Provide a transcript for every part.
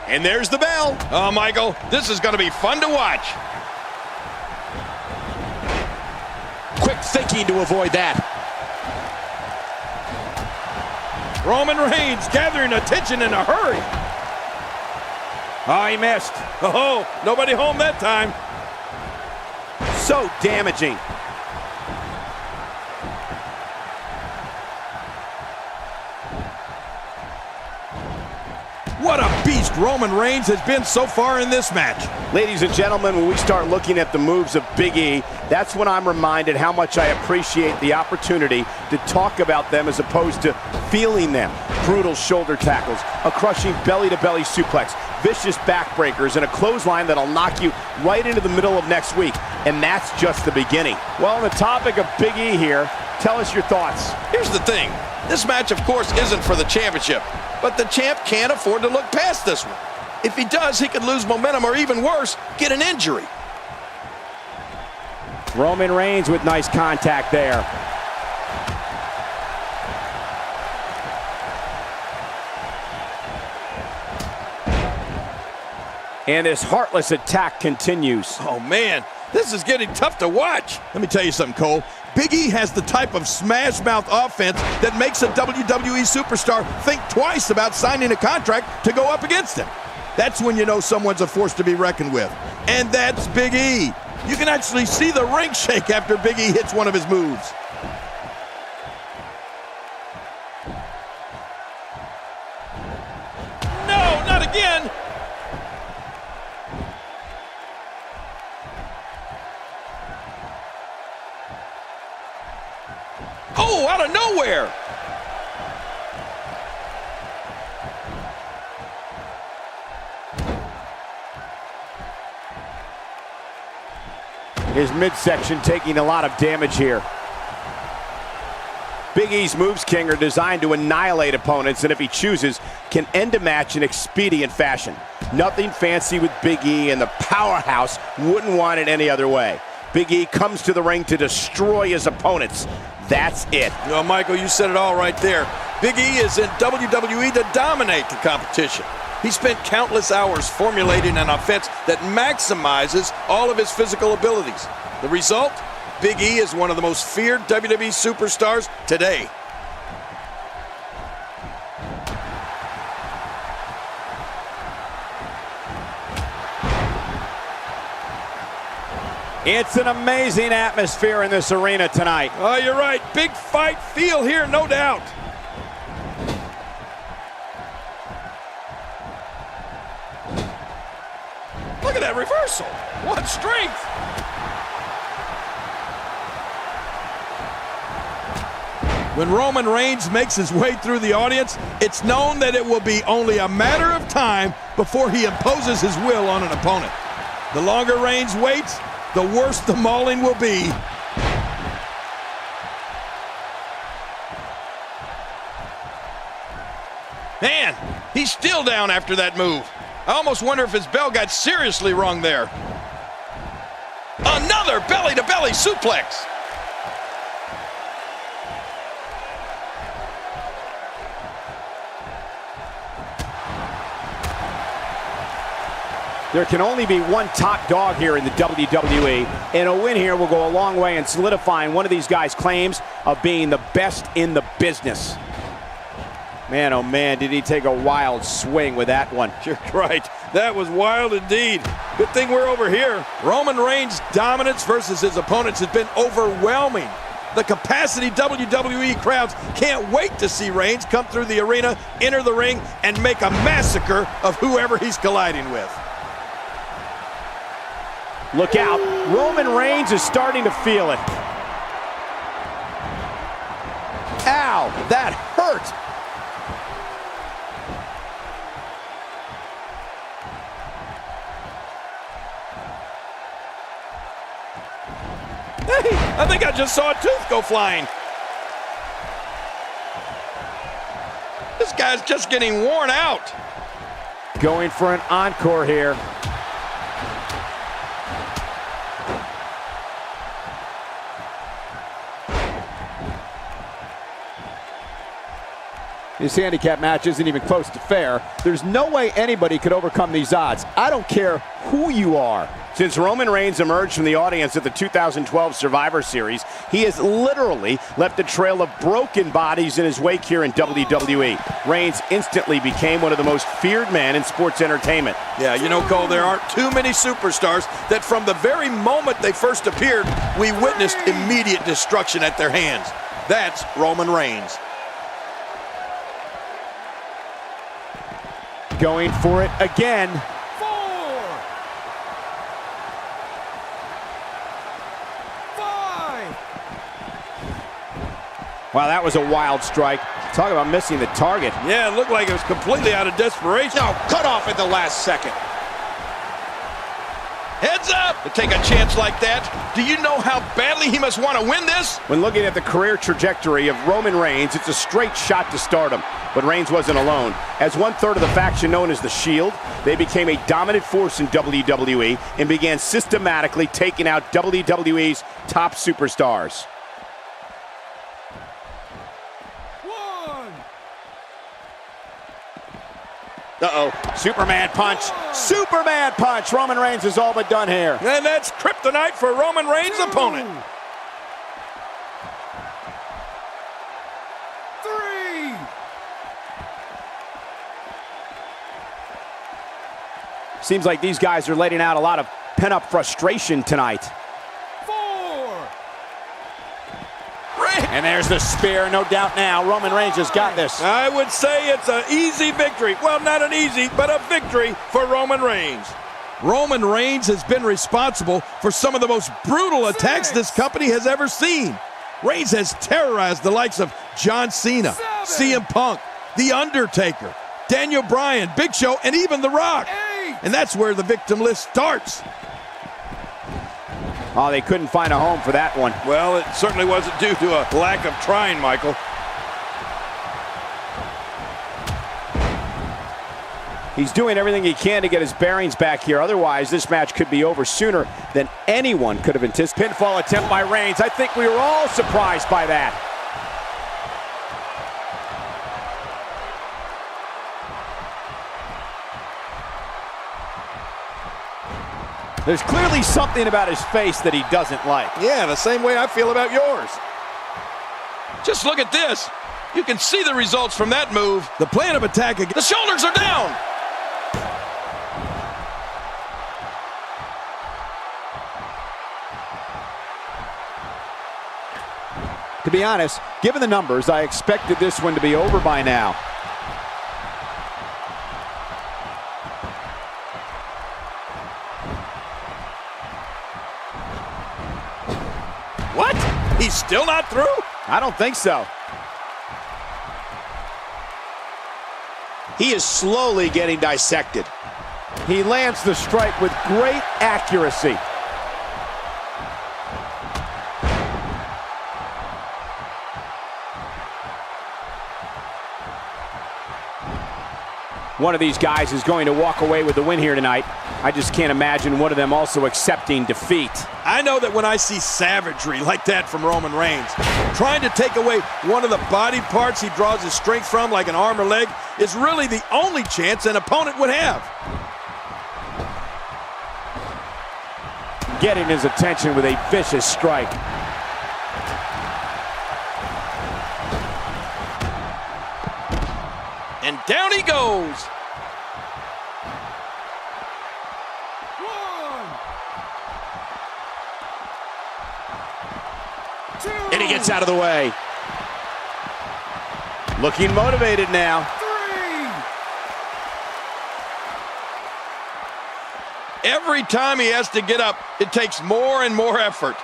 And there's the bell. Oh, Michael, this is going to be fun to watch. Quick thinking to avoid that. Roman Reigns gathering attention in a hurry. Oh, he missed. Oh, nobody home that time. So damaging. What a beast Roman Reigns has been so far in this match. Ladies and gentlemen, when we start looking at the moves of Big E, that's when I'm reminded how much I appreciate the opportunity to talk about them as opposed to feeling them. Brutal shoulder tackles, a crushing belly-to-belly suplex, vicious backbreakers, and a clothesline that'll knock you right into the middle of next week. And that's just the beginning. Well, on the topic of Big E here, tell us your thoughts. Here's the thing. This match, of course, isn't for the championship. But the champ can't afford to look past this one. If he does, he could lose momentum or even worse, get an injury. Roman Reigns with nice contact there. And this heartless attack continues. Oh, man, this is getting tough to watch. Let me tell you something, Cole. Big E has the type of smash-mouth offense that makes a WWE superstar think twice about signing a contract to go up against him. That's when you know someone's a force to be reckoned with. And that's Big E. You can actually see the ring shake after Big E hits one of his moves. No, not again. Oh, out of nowhere! His midsection taking a lot of damage here. Big E's moves, King, are designed to annihilate opponents, and if he chooses, can end a match in expedient fashion. Nothing fancy with Big E, and the powerhouse wouldn't want it any other way. Big E comes to the ring to destroy his opponents. That's it. No, Michael, you said it all right there. Big E is in WWE to dominate the competition. He spent countless hours formulating an offense that maximizes all of his physical abilities. The result? Big E is one of the most feared WWE superstars today. It's an amazing atmosphere in this arena tonight. Oh, you're right. Big fight feel here, no doubt. Look at that reversal. What strength. When Roman Reigns makes his way through the audience, it's known that it will be only a matter of time before he imposes his will on an opponent. The longer Reigns waits, the worse the mauling will be. Man, he's still down after that move. I almost wonder if his bell got seriously wrong there. Another belly-to-belly suplex. There can only be one top dog here in the WWE, and a win here will go a long way in solidifying one of these guys' claims of being the best in the business. Man, oh man, did he take a wild swing with that one. You're right. That was wild indeed. Good thing we're over here. Roman Reigns' dominance versus his opponents has been overwhelming. The capacity WWE crowds can't wait to see Reigns come through the arena, enter the ring, and make a massacre of whoever he's colliding with. Look out, Roman Reigns is starting to feel it. Ow, that hurt. Hey, I think I just saw a tooth go flying. This guy's just getting worn out. Going for an encore here. This handicap match isn't even close to fair. There's no way anybody could overcome these odds. I don't care who you are. Since Roman Reigns emerged from the audience at the 2012 Survivor Series, he has literally left a trail of broken bodies in his wake here in WWE. Reigns instantly became one of the most feared men in sports entertainment. Yeah, you know, Cole, there aren't too many superstars that from the very moment they first appeared, we witnessed immediate destruction at their hands. That's Roman Reigns. Going for it again. Wow, that was a wild strike. Talk about missing the target. Yeah, it looked like it was completely out of desperation. No, cut off at the last second. Heads up to take a chance like that. Do you know how badly he must want to win this? When looking at the career trajectory of Roman Reigns, it's a straight shot to stardom. But Reigns wasn't alone. As one-third of the faction known as the Shield, they became a dominant force in WWE and began systematically taking out WWE's top superstars. Uh-oh, Superman punch. Superman punch. Roman Reigns is all but done here. And that's kryptonite for Roman Reigns' opponent. 3. Seems like these guys are letting out a lot of pent-up frustration tonight. 4. And there's the spear, no doubt now. Roman Reigns has got this. I would say it's an easy victory. Well, not an easy, but a victory for Roman Reigns. Roman Reigns has been responsible for some of the most brutal attacks this company has ever seen. Reigns has terrorized the likes of John Cena, CM Punk, The Undertaker, Daniel Bryan, Big Show, and even The Rock. 8. And that's where the victim list starts. Oh, they couldn't find a home for that one. Well, it certainly wasn't due to a lack of trying, Michael. He's doing everything he can to get his bearings back here. Otherwise, this match could be over sooner than anyone could have anticipated. Pinfall attempt by Reigns. I think we were all surprised by that. There's clearly something about his face that he doesn't like. Yeah, the same way I feel about yours. Just look at this. You can see the results from that move. The plan of attack again. The shoulders are down. To be honest, given the numbers, I expected this one to be over by now. What? He's still not through? I don't think so. He is slowly getting dissected. He lands the strike with great accuracy. One of these guys is going to walk away with the win here tonight. I just can't imagine one of them also accepting defeat. I know that when I see savagery like that from Roman Reigns, trying to take away one of the body parts he draws his strength from, like an arm or leg, is really the only chance an opponent would have. Getting his attention with a vicious strike. And down he goes. 1. And he gets out of the way. Looking motivated now. 3. Every time he has to get up, it takes more and more effort.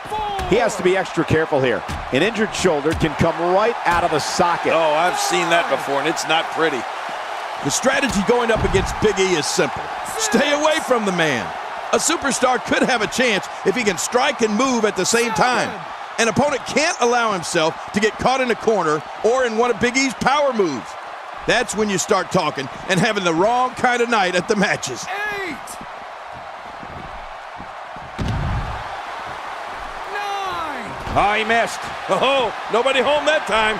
4. He has to be extra careful here. An injured shoulder can come right out of the socket. Oh, I've seen that before, and it's not pretty. The strategy going up against Big E is simple. Stay away from the man. A superstar could have a chance if he can strike and move at the same time. An opponent can't allow himself to get caught in a corner or in one of Big E's power moves. That's when you start talking and having the wrong kind of night at the matches. 8. 9. Oh, he missed. Oh, nobody home that time.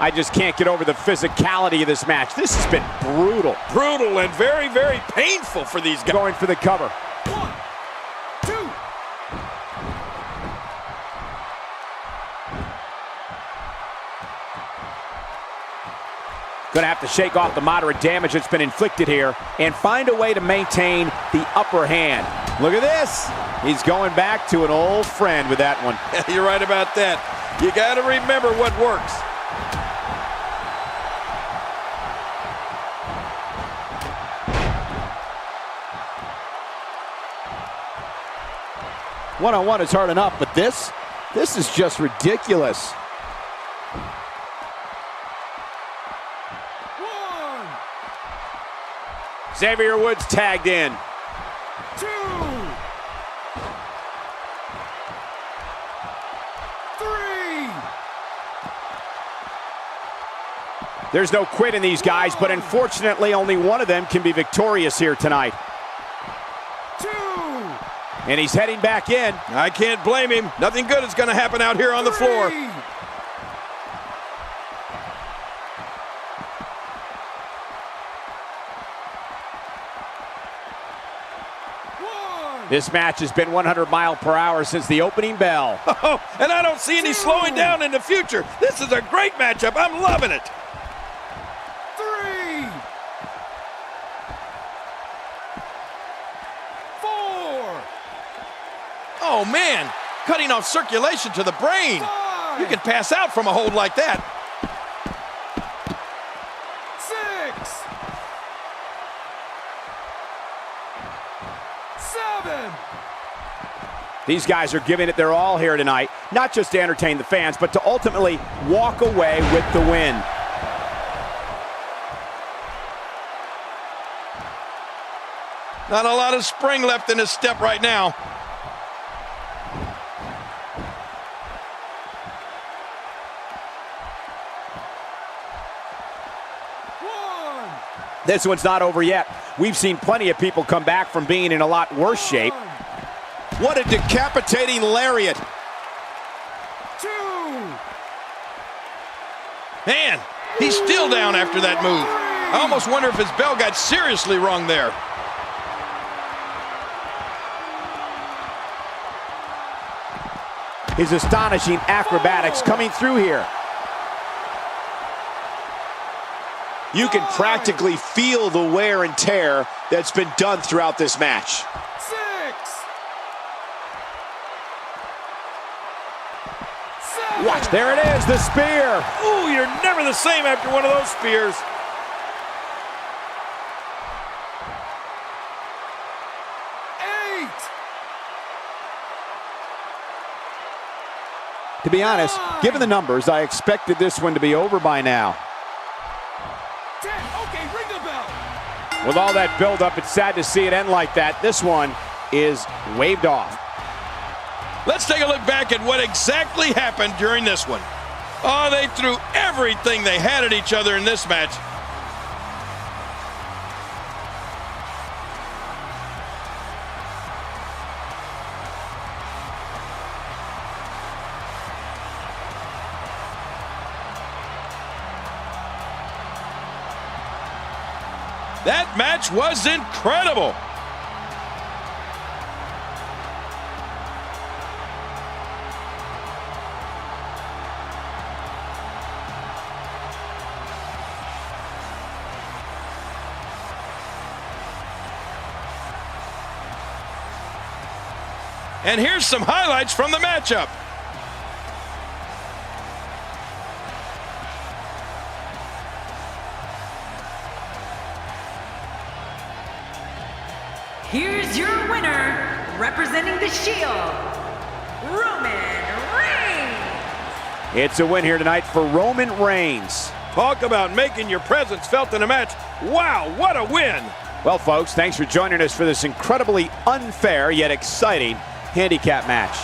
I just can't get over the physicality of this match. This has been brutal. Brutal and very, very painful for these guys. Going for the cover. 1, 2. Going to have to shake off the moderate damage that's been inflicted here and find a way to maintain the upper hand. Look at this. He's going back to an old friend with that one. Yeah, you're right about that. You got to remember what works. One-on-one is hard enough, but this is just ridiculous. 1, Xavier Woods tagged in. 2, 3. There's no quit in these guys, but unfortunately only one of them can be victorious here tonight. 2. And he's heading back in. I can't blame him. Nothing good is going to happen out here on the floor. 3. This match has been 100 miles per hour since the opening bell. Oh, and I don't see any slowing down in the future. This is a great matchup. I'm loving it. 3, 4. Oh, man. Cutting off circulation to the brain. 5. You can pass out from a hold like that. 6, 7. These guys are giving it their all here tonight, not just to entertain the fans, but to ultimately walk away with the win. Not a lot of spring left in his step right now. This one's not over yet. We've seen plenty of people come back from being in a lot worse shape. What a decapitating lariat. 2. Man, he's still down after that move. I almost wonder if his bell got seriously wrong there. His astonishing acrobatics coming through here. You can practically feel the wear and tear that's been done throughout this match. 6, 7. Watch, there it is, the spear. Ooh, you're never the same after one of those spears. 8. To be honest, given the numbers, I expected this one to be over by now. 10. Okay, ring the bell. With all that buildup, it's sad to see it end like that. This one is waved off. Let's take a look back at what exactly happened during this one. Oh, they threw everything they had at each other in this match. That match was incredible. And here's some highlights from the matchup. Here's your winner, representing the Shield, Roman Reigns. It's a win here tonight for Roman Reigns. Talk about making your presence felt in a match. Wow, what a win. Well, folks, thanks for joining us for this incredibly unfair yet exciting handicap match.